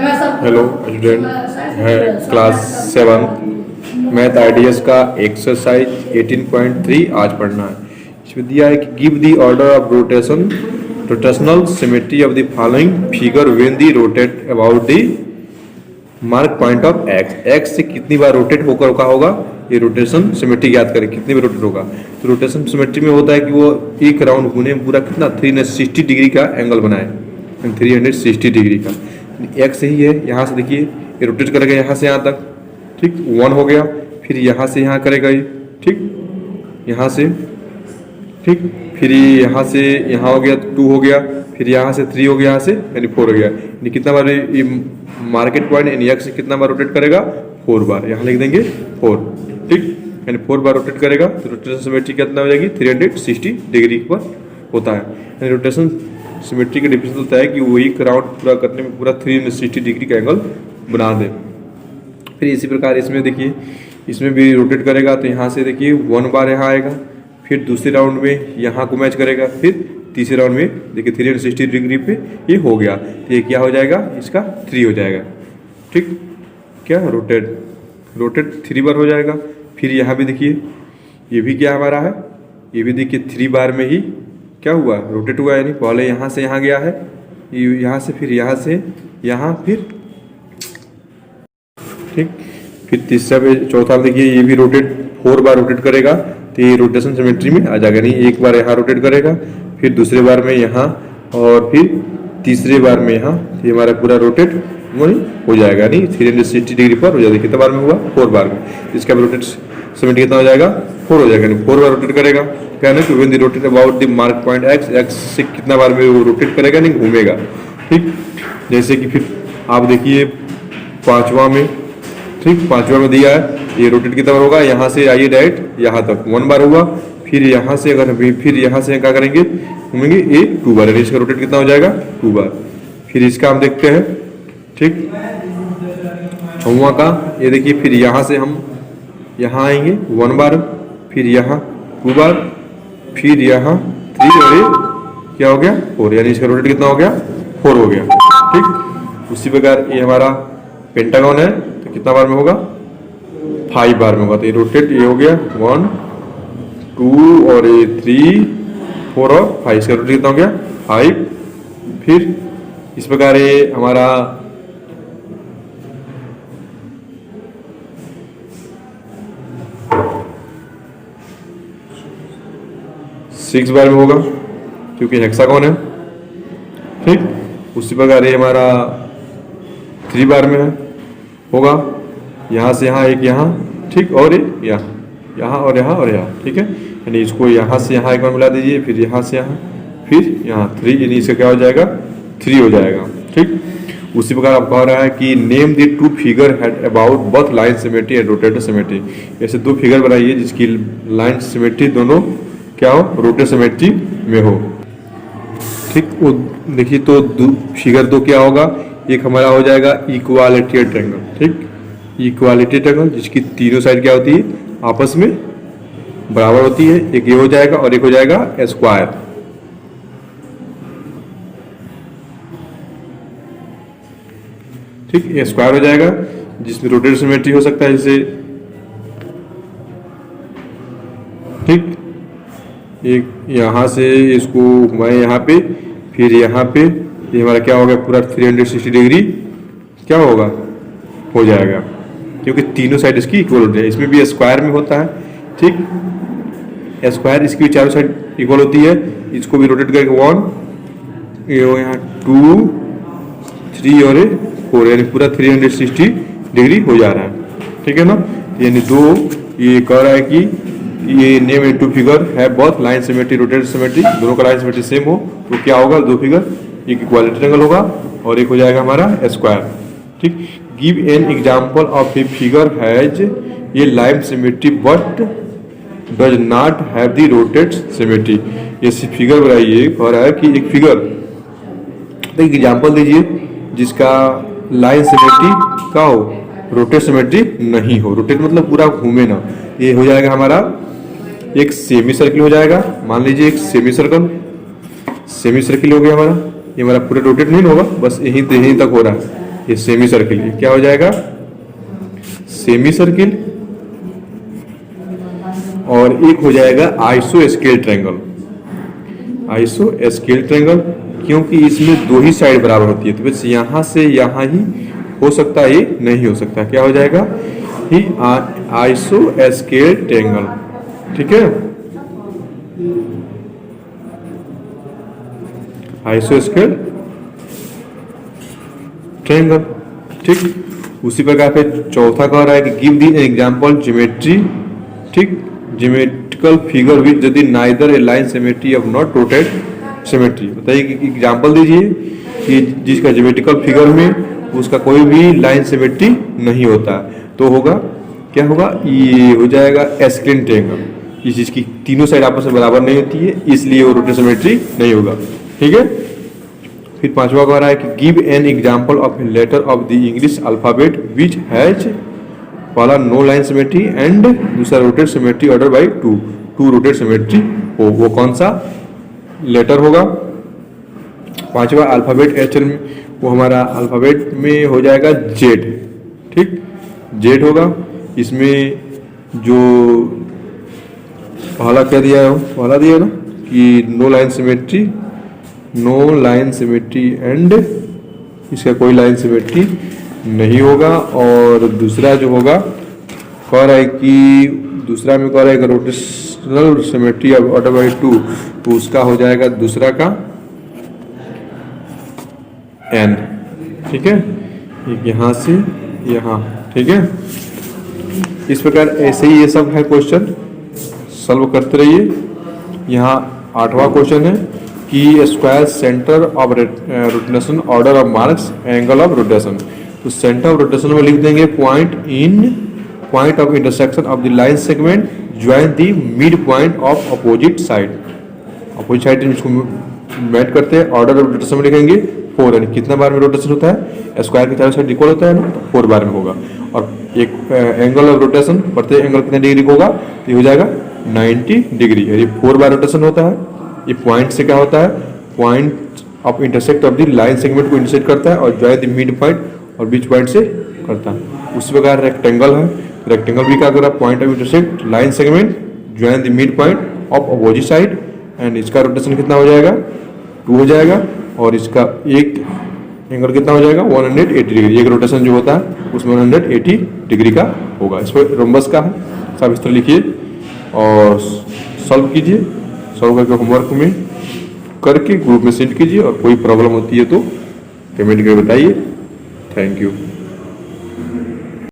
Hello student है class 7 math ideas का exercise 18.3 आज पढ़ना है। इसमें दिया है कि give the order of rotational symmetry of the following figure when the rotate about the mark point of x से कितनी बार रोटेट होकर रुका होगा, ये रोटेशन सिमेट्री याद करें कितनी बार रोटेट होगा। तो रोटेशन सिमेट्री में होता है कि वो एक राउंड घूमने में पूरा कितना 360 डिग्री का एंगल बनाए, 360 डिग्री का। एक्स ही है, यहाँ से देखिए ये रोटेट करेगा यहाँ से यहाँ तक, ठीक 1 हो गया, फिर यहाँ से यहाँ करेगा ये, ठीक यहाँ से, ठीक फिर यहाँ से यहाँ हो गया 2 हो गया, फिर यहाँ से 3 हो गया, यहाँ से यानी 4 हो गया। यानी कितना बार ये मार्केट पॉइंट यानी एक्स से कितना बार रोटेट करेगा, 4 बार, यहाँ लिख देंगे 4, ठीक यानी 4 बार रोटेट करेगा। तो रोटेशन सिमेट्री कितना हो जाएगी 360 डिग्री पर होता है। यानी रोटेशन सिमेट्री का डिफिनेशन होता है कि वही राउंड पूरा करने में पूरा 360 डिग्री का एंगल बना दे। फिर इसी प्रकार इसमें देखिए, इसमें भी रोटेट करेगा तो यहाँ से देखिए 1 बार यहाँ आएगा, फिर दूसरे राउंड में यहाँ को मैच करेगा, फिर तीसरे राउंड में देखिए 360 डिग्री पे ये हो गया, तो ये क्या हो जाएगा, इसका 3 हो जाएगा, ठीक क्या रोटेट 3 बार हो जाएगा। फिर यहाँ भी देखिए ये भी क्या हमारा है, ये भी देखिए 3 बार में ही क्या हुआ, रोटेट हुआ, यानी पहले यहाँ से यहाँ गया है, यहाँ से फिर यहाँ से यहाँ, फिर ठीक फिर तीसरा पे चौथा देखिए ये भी रोटेट 4 बार रोटेट करेगा, तो ये रोटेशन सिमेट्री में आ जाएगा। नहीं एक बार यहाँ रोटेट करेगा, फिर दूसरे बार में यहाँ, और फिर तीसरे बार में यहाँ, ये हमारा पूरा रोटेट वही हो जाएगा, नहीं 360 डिग्री पर हो जाएगा। कितना बार में हुआ, 4 बार में। इसका रोटेट सिमेट्री कितना हो जाएगा, 4 हो जाएगा, 4 बार रोटेट करेगा। कहना कि when the rotate about the mark point x से कितना बार में वो रोटेट करेगा, नहीं घूमेगा, ठीक। जैसे कि फिर आप देखिए 5वां में, ठीक 5वां में दिया है, ये रोटेट कितना बार होगा, यहाँ से आइए डायरेक्ट यहाँ तक 1 बार हुआ, फिर यहाँ से अगर फिर यहाँ से क्या करेंगे, घूमेंगे ये 2 बार, यानी इसका रोटेट कितना हो जाएगा 2 बार। फिर इसका हम देखते हैं, ठीक 6वां का ये देखिए, फिर यहाँ से हम यहाँ आएंगे 1 बार, फिर यहाँ 2 बार, फिर यहाँ 3 और ये क्या हो गया 4, यानी इसका रोटेट कितना हो गया 4 हो गया, ठीक। उसी प्रकार ये हमारा पेंटागन है, तो कितना बार में होगा 5 बार में होगा। तो ये रोटेट ये हो गया 1 2 और ये 3 4 और 5, इसका रोटेट कितना हो गया 5। फिर इस प्रकार ये हमारा सिक्स बार में होगा क्योंकि हेक्सागोन है, ठीक। उसी प्रकार ये हमारा 3 बार में है होगा, यहाँ से यहाँ एक यहाँ, ठीक, और यहाँ और यहाँ और यहाँ, ठीक है। यानी इसको यहाँ से यहाँ एक बार मिला दीजिए, फिर यहाँ से यहाँ, फिर यहाँ 3, यानी इसका क्या हो जाएगा 3 हो जाएगा, ठीक। उसी प्रकार आप कह रहा है कि name the 2 figure had about both line symmetry and rotator symmetry. ऐसे 2 फिगर बनाइए जिसकी लाइन सिमेट्री दोनों क्या हो, रोटेटर सिमेट्री में हो, ठीक। वो देखिए तो फिगर 2 क्या होगा, एक हमारा हो जाएगा इक्वालिटी ट्रायंगल, ठीक इक्वालिटी ट्रायंगल जिसकी तीनों साइड क्या होती है आपस में बराबर होती है। एक ये हो जाएगा और एक हो जाएगा स्क्वायर, ठीक ये स्क्वायर हो जाएगा जिसमें रोटेटर सिमेट्री हो सकता है जैसे, ठीक एक यहाँ से इसको घुमाए यहाँ पे, फिर यहाँ पे, ये हमारा क्या होगा पूरा 360 डिग्री क्या होगा हो जाएगा, क्योंकि तीनों साइड इसकी इक्वल होती है। इसमें भी स्क्वायर में होता है, ठीक स्क्वायर इसकी भी चारों साइड इक्वल होती है। इसको भी रोटेट करके 1 ये यहाँ 2 3 और 4, यानी पूरा 360 डिग्री हो जा रहा है, ठीक है ना। यानी 2 ये कह रहा है कि ये नेम एंड 2 फिगर है both line symmetry rotator symmetry, दोनों का लाइन सिमेट्री सेम हो तो क्या होगा 2 फिगर, एक इक्वालिटी ट्रायंगल होगा और एक हो जाएगा हमारा स्क्वायर, ठीक। Give an example of a figure has ये line symmetry but does not have the rotate symmetry. ऐसी फिगर बनाइए, कह रहा है कि एक फिगर एक एग्जांपल दीजिए जिसका लाइन सिमेट्री का हो, रोटेट सिमेट्री नहीं हो। रोटेट मतलब पूरा घूमे ना। ये हो जाएगा हमारा एक सेमी सर्किल हो जाएगा, मान लीजिए एक सेमी सर्किल हो गया हमारा। ये हमारा पूरा रोटेट नहीं होगा, बस यहीं तक हो रहा है, ये सेमी सर्किल, ये क्या हो जाएगा सेमी सर्किल। और एक हो जाएगा iso scale triangle. Iso scale triangle क्योंकि इसमें दो ही साइड बराबर होती है, तो बस यहाँ से यहाँ ही हो सकता है, ये नहीं हो सकता। क्या हो जाएगा ही आइसो स्केल ट्रायंगल। ठीक है, आइसो स्केल ट्रायंगल। ठीक, उसी प्रकार पे चौथा कह रहा है कि गिव दी एग्जांपल ज्योमेट्री, ठीक, ज्योमेट्रिकल फिगर विद यदि neither A line symmetry of not rotate symmetry. बताइए कि एग्जांपल दीजिए कि जिसका ज्योमेट्रिकल फिगर में उसका कोई भी लाइन सिमेट्री नहीं होता, तो होगा क्या होगा, ये हो जाएगा एस्केलेन ट्रायंगल। इस चीज की तीनों साइड आपस में बराबर नहीं होती है, इसलिए वो रोटेट सिमेट्री नहीं होगा। ठीक है, फिर पांचवा कह रहा है कि give an example of a letter of the English alphabet which has पहला नो लाइन सिमेट्री एंड दूसरा rotate symmetry order by two rotate symmetry हो, वो कौन सा लेटर होगा। पांचवा अल्फाबेट एच में, वो हमारा अल्फाबेट में हो जाएगा जेड। ठीक, जेड होगा। इसमें जो पहला क्या दिया है, पहला दिया है ना कि नो लाइन सिमेट्री एंड इसका कोई लाइन सिमेट्री नहीं होगा। और दूसरा जो होगा कह रहा है कि दूसरा में कह रहा है कि rotational symmetry order by to, तो उसका हो जाएगा दूसरा का एन। ठीक है, यहाँ से यहाँ। ठीक है, इस प्रकार ऐसे ही ये सब है क्वेश्चन, सॉल्व करते रहिए। यहाँ आठवां क्वेश्चन है कि square centre of rotation order of marks angle of rotation. तो सेंटर ऑफ रोटेशन में लिख देंगे point of intersection of the line segment join the mid point of opposite side. Opposite side जिसको मैट करते हैं, order of rotation में लिखेंगे 4, यानी कितना बार में रोटेशन होता है, स्क्वायर की चारों साइड इक्वल होता है ना, तो 4 बार में होगा। और एक एंगल ऑफ रोटेशन, प्रत्येक एंगल कितने डिग्री का होगा, तो ये हो जाएगा 90 डिग्री। यदि 4 बार रोटेशन होता है, ये पॉइंट से क्या होता है, point of intersect of the line segment को इंटरसेक्ट करता है और ज्वाइन द मिड पॉइंट और बीच पॉइंट से करता है। उसी प्रकार रेक्टेंगल है, रेक्टेंगल भी क्या कर रहा है, point of intersect line segment join the mid point of opposite side, and इसका रोटेशन कितना हो जाएगा 2 हो जाएगा। और इसका एक एंगल कितना हो जाएगा 180 डिग्री। एक रोटेशन जो होता है उसमें 180 डिग्री का होगा। इस पर रोम्बस का है, सब इस तरह लिखिए और सॉल्व कीजिए। सॉल्व करके होमवर्क में करके ग्रुप में सेंड कीजिए, और कोई प्रॉब्लम होती है तो कमेंट करके बताइए। Thank you.